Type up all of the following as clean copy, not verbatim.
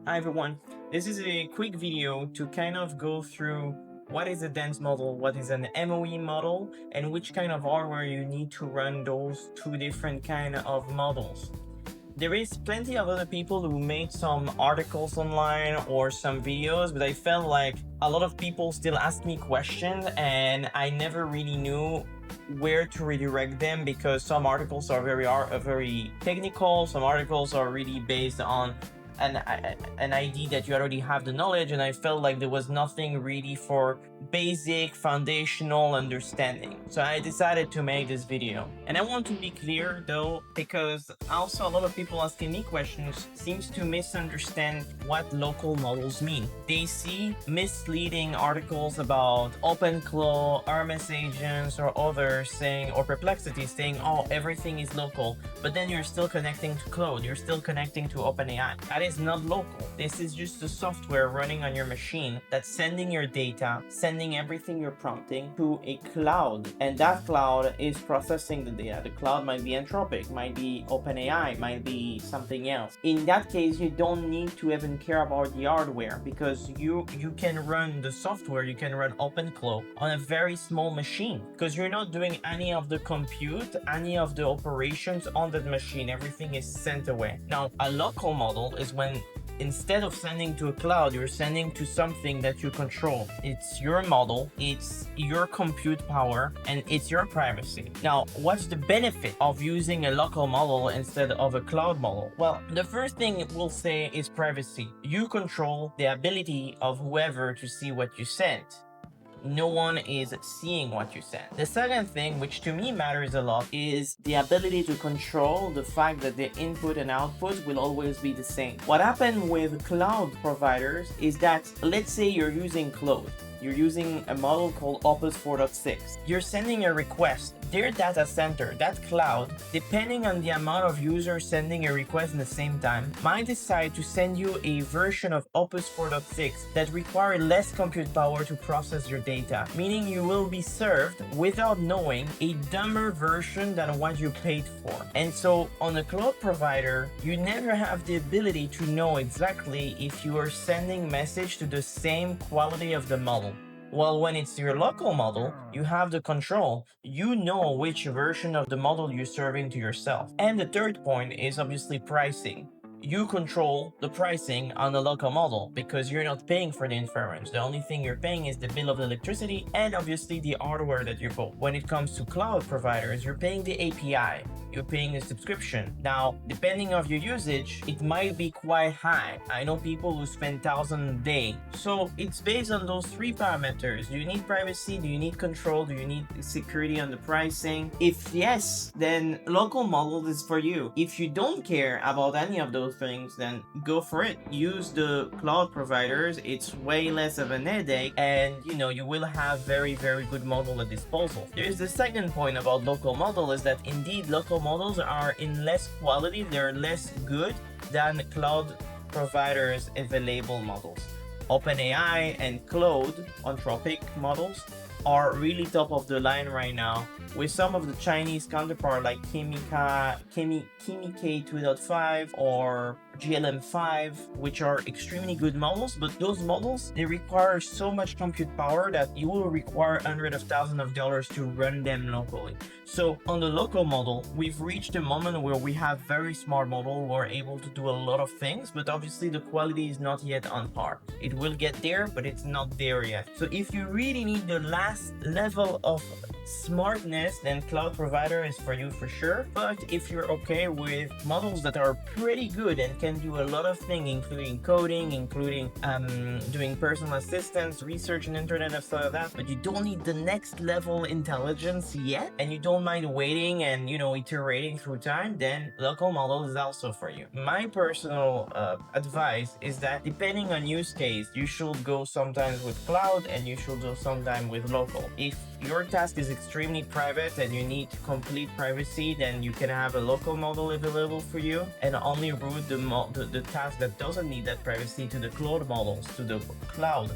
Hi everyone, this is a quick video to kind of go through what is a dense model, what is an MOE model, and which kind of hardware you need to run those two different kind of models. There is plenty of other people who made some articles online or some videos, but I felt like a lot of people still ask me questions and I never really knew where to redirect them because some articles are very technical, some articles are really based on an idea that you already have the knowledge, and I felt like there was nothing really for basic foundational understanding. So I decided to make this video. And I want to be clear though, because also a lot of people asking me questions seems to misunderstand what local models mean. They see misleading articles about OpenClaw, RMS agents, or others saying, or Perplexity saying, oh, everything is local, but then you're still connecting to Claude, you're still connecting to OpenAI. That is not local. This is just the software running on your machine that's sending your data, sending everything you're prompting to a cloud, and that cloud is processing the data. The cloud might be Anthropic, might be OpenAI, might be something else. In that case, you don't need to even care about the hardware because you can run the software, you can run OpenClaw on a very small machine because you're not doing any of the compute, any of the operations on that machine. Everything is sent away. Now, a local model is when instead of sending to a cloud, you're sending to something that you control. It's your model, it's your compute power, and it's your privacy. Now, what's the benefit of using a local model instead of a cloud model? Well, the first thing we'll say is privacy. You control the ability of whoever to see what you sent. No one is seeing what you send. The second thing, which to me matters a lot, is the ability to control the fact that the input and output will always be the same. What happened with cloud providers is that, let's say you're using Claude. You're using a model called Opus 4.6. You're sending a request. Their data center, that cloud, depending on the amount of users sending a request at the same time, might decide to send you a version of Opus 4.6 that requires less compute power to process your data, meaning you will be served without knowing a dumber version than what you paid for. And so on a cloud provider, you never have the ability to know exactly if you are sending message to the same quality of the model. Well, when it's your local model, you have the control. You know which version of the model you're serving to yourself. And the third point is obviously pricing. You control the pricing on the local model because you're not paying for the inference. The only thing you're paying is the bill of electricity and obviously the hardware that you bought. When it comes to cloud providers, you're paying the API, you're paying a subscription. Now, depending on your usage, it might be quite high. I know people who spend thousands a day. So it's based on those three parameters. Do you need privacy? Do you need control? Do you need security on the pricing? If yes, then local model is for you. If you don't care about any of those things, then go for it. Use the cloud providers. It's way less of an headache, and you will have very good model at disposal. There's the second point about local model is that indeed local models are in less quality, they're less good than cloud providers available models. OpenAI and Claude, Anthropic models, are really top of the line right now, with some of the Chinese counterpart like Kimi K 2.5 or GLM5, which are extremely good models, but those models, they require so much compute power that you will require hundreds of thousands of dollars to run them locally. So on the local model, we've reached a moment where we have very smart model who are able to do a lot of things, but obviously the quality is not yet on par. It will get there, but it's not there yet. So if you really need the last level of smartness, then cloud provider is for you for sure. But if you're okay with models that are pretty good and can do a lot of things, including coding, including doing personal assistance, research and internet and stuff like that, but you don't need the next level intelligence yet, and you don't mind waiting and iterating through time, then local model is also for you. My personal advice is that depending on use case, you should go sometimes with cloud and you should go sometimes with local. If your task is extremely private and you need complete privacy, then you can have a local model available for you and only route the task that doesn't need that privacy to the cloud models, to the cloud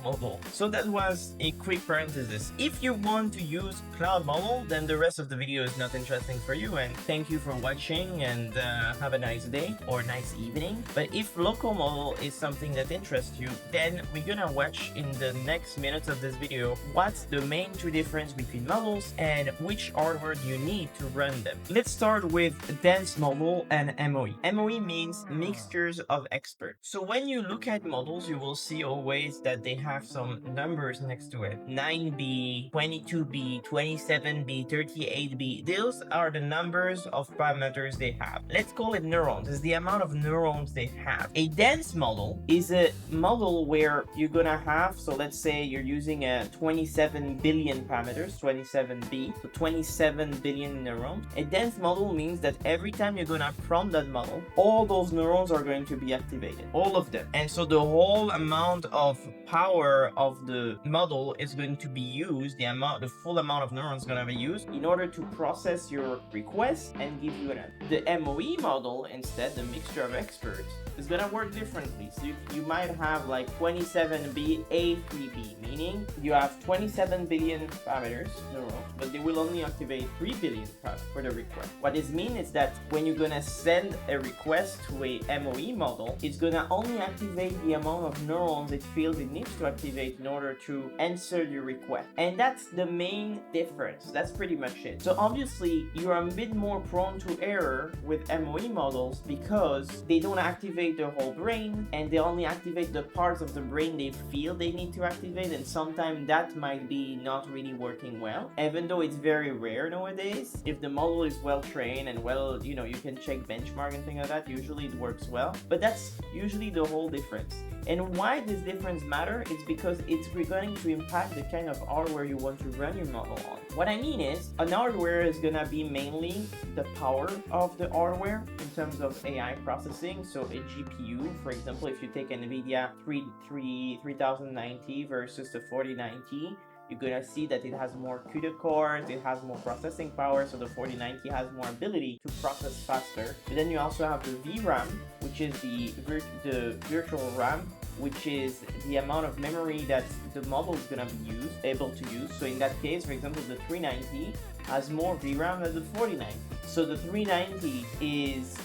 model. So that was a quick parenthesis. If you want to use cloud model, then the rest of the video is not interesting for you, and thank you for watching, and have a nice day or nice evening. But if local model is something that interests you, then we're gonna watch in the next minutes of this video what's the main two difference between models and which hardware you need to run them. Let's start with dense model and MOE. MOE means mixtures of experts. So when you look at models, you will see always that they have some numbers next to it. 9B, 22B, 27B, 38B. Those are the numbers of parameters they have. Let's call it neurons. It's the amount of neurons they have. A dense model is a model where you're gonna have, so let's say you're using a 27 billion parameters, 27B, so 27 billion neurons. A dense model means that every time you're gonna prompt that model, all those neurons are going to be activated, all of them. And so the whole amount of power of the model is going to be used, the full amount of neurons is going to be used in order to process your request and give you an answer. The MOE model, instead, the mixture of experts, is going to work differently. So you might have like 27B A3B, meaning you have 27 billion parameters, neurons, but they will only activate 3 billion for the request. What this means is that when you're going to send a request to a MOE model, it's going to only activate the amount of neurons it feels it needs to activate in order to answer your request. And that's the main difference. That's pretty much it. So obviously, you're a bit more prone to error with MOE models because they don't activate the whole brain and they only activate the parts of the brain they feel they need to activate, and sometimes that might be not really working well, even though it's very rare nowadays. If the model is well trained and well, you can check benchmark and things like that, usually it works well. But that's usually the whole difference. And why this difference matter is because it's going to impact the kind of hardware you want to run your model on. What I mean is, an hardware is gonna be mainly the power of the hardware in terms of AI processing. So a GPU, for example, if you take an NVIDIA 3090 versus the 4090, you're gonna see that it has more CUDA cores, it has more processing power, so the 4090 has more ability to process faster. But then you also have the VRAM, which is the virtual RAM, which is the amount of memory that the model is gonna be able to use. So in that case, for example, the 390 has more VRAM than the 4090. So the 390 is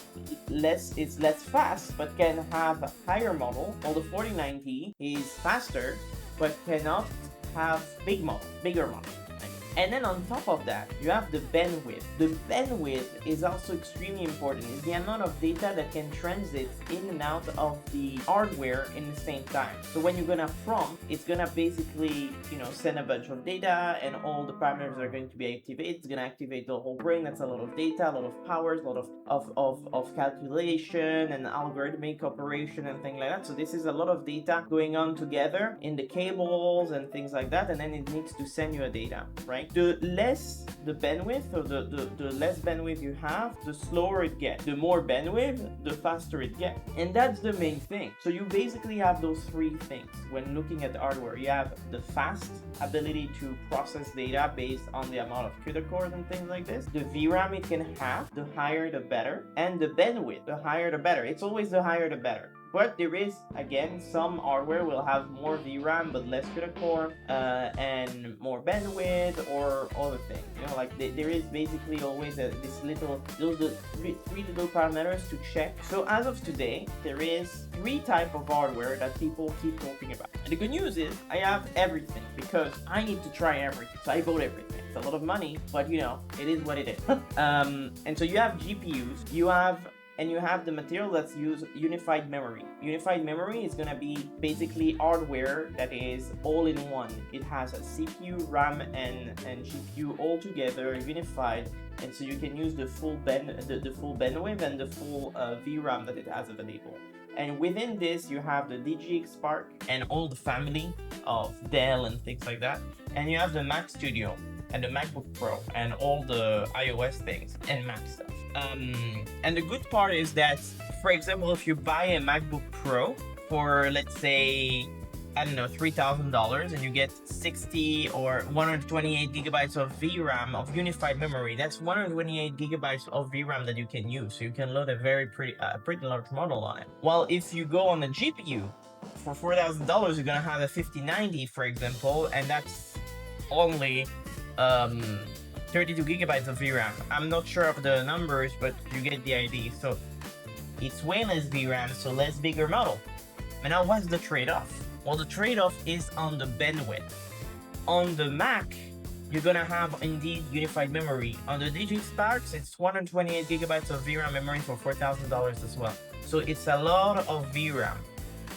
less fast, but can have a higher model, while the 4090 is faster, but cannot have bigger model. And then on top of that, you have the bandwidth. The bandwidth is also extremely important. It's the amount of data that can transit in and out of the hardware in the same time. So when you're gonna prompt, it's gonna basically, send a bunch of data and all the parameters are going to be activated. It's gonna activate the whole brain. That's a lot of data, a lot of powers, a lot of calculation and algorithmic operation and things like that. So this is a lot of data going on together in the cables and things like that. And then it needs to send you a data, right? The less the bandwidth, or the less bandwidth you have, the slower it gets. The more bandwidth, the faster it gets. And that's the main thing. So you basically have those three things when looking at the hardware. You have the fast ability to process data based on the amount of CUDA cores and things like this. The VRAM it can have, the higher the better. And the bandwidth, the higher the better. It's always the higher the better. But there is, again, some hardware will have more VRAM but less CUDA core and more bandwidth or other things. There is basically always those three little parameters to check. So as of today, there is 3 types of hardware that people keep talking about. And the good news is I have everything because I need to try everything. So I bought everything. It's a lot of money, but it is what it is. And so you have GPUs, you have the material that's used unified memory. Unified memory is gonna be basically hardware that is all in one. It has a CPU, RAM, and GPU all together, unified, and so you can use the full bandwidth and the full VRAM that it has available. And within this, you have the DGX Spark and all the family of Dell and things like that. And you have the Mac Studio and the MacBook Pro and all the iOS things and Mac stuff. And the good part is that, for example, if you buy a MacBook Pro for, let's say, I don't know, $3,000, and you get 60 or 128 gigabytes of VRAM of unified memory. That's 128 gigabytes of VRAM that you can use. So you can load a pretty large model on it. While if you go on a GPU for $4,000, you're gonna have a 5090, for example, and that's only 32 gigabytes of VRAM. I'm not sure of the numbers, but you get the idea. So it's way less VRAM, so less bigger model. And now what's the trade-off? Well, the trade-off is on the bandwidth. On the Mac, you're gonna have indeed unified memory. On the Digix Sparks, it's 128 gigabytes of VRAM memory for $4,000 as well. So it's a lot of VRAM.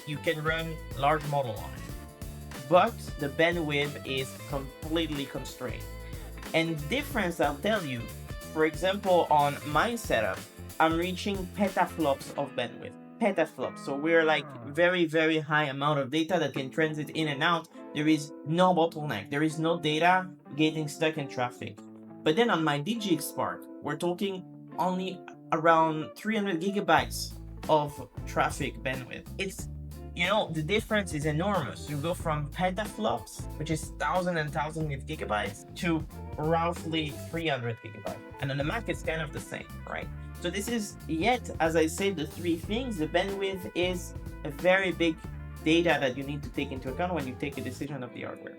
You can run large model on it. But the bandwidth is completely constrained. And the difference, I'll tell you, for example, on my setup, I'm reaching petaflops of bandwidth. Petaflops. So we're like very, very high amount of data that can transit in and out. There is no bottleneck. There is no data getting stuck in traffic. But then on my DGX Spark, we're talking only around 300 gigabytes of traffic bandwidth. It's, you know, the difference is enormous. You go from petaflops, which is thousands and thousands of gigabytes, to roughly 300 gigabytes. And on the Mac, it's kind of the same, right? So this is yet, as I said, the three things. The bandwidth is a very big data that you need to take into account when you take a decision of the hardware.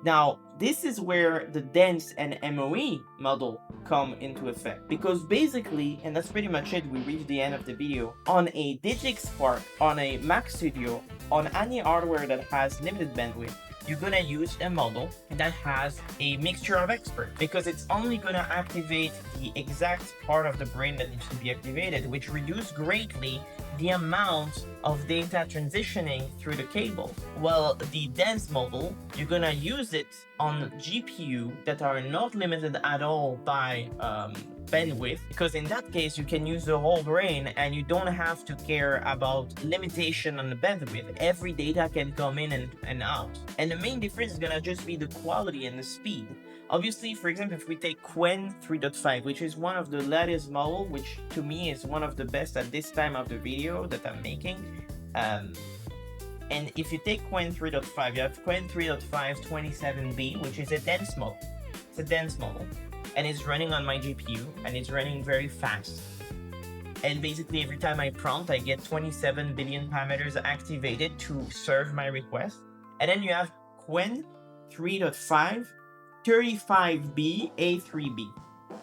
Now, this is where the dense and MOE model come into effect, because basically, and that's pretty much it, we reached the end of the video, on a Digix Spark, on a Mac Studio, on any hardware that has limited bandwidth, you're gonna use a model that has a mixture of experts, because it's only gonna activate the exact part of the brain that needs to be activated, which reduces greatly the amount of data transitioning through the cable. Well, the dense model, you're gonna use it on GPU that are not limited at all by bandwidth, because in that case you can use the whole brain and you don't have to care about limitation on the bandwidth. Every data can come in and out. And the main difference is gonna just be the quality and the speed. Obviously, for example, if we take Qwen 3.5, which is one of the latest model, which to me is one of the best at this time of the video that I'm making. And if you take Qwen 3.5, you have Qwen 3.5 27B, which is a dense model. It's a dense model. And it's running on my GPU, and it's running very fast. And basically every time I prompt, I get 27 billion parameters activated to serve my request. And then you have Qwen 3.5 35B A3B.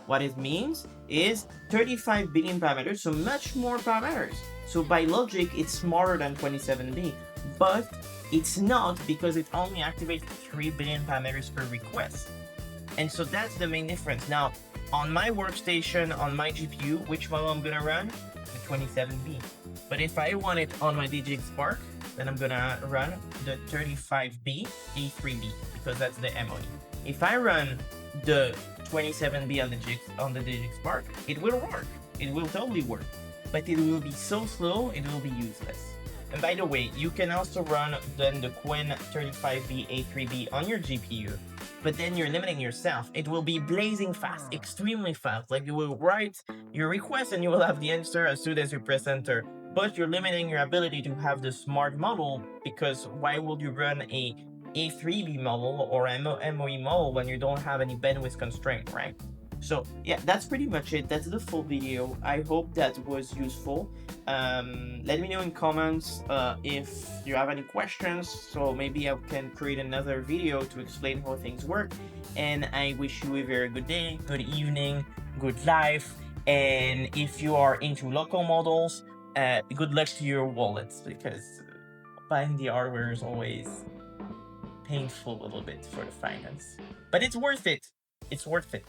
What it means is 35 billion parameters, so much more parameters. So by logic, it's smarter than 27B, but it's not, because it only activates 3 billion parameters per request. And so that's the main difference. Now, on my workstation, on my GPU, which model I'm gonna run? The 27B. But if I want it on my DGX Spark, then I'm gonna run the 35B A3B, because that's the MOE. If I run the 27B on the DGX Spark, it will work. It will totally work. But it will be so slow, it will be useless. And by the way, you can also run then the Qwen 35B A3B on your GPU, but then you're limiting yourself. It will be blazing fast, extremely fast. Like, you will write your request and you will have the answer as soon as you press enter. But you're limiting your ability to have the smart model, because why would you run a A3B model or MOE model when you don't have any bandwidth constraint, right? So yeah, that's pretty much it. That's the full video. I hope that was useful. Let me know in comments if you have any questions, so maybe I can create another video to explain how things work. And I wish you a very good day, good evening, good life. And if you are into local models, good luck to your wallets, because buying the hardware is always painful a little bit for the finance. But it's worth it. It's worth it.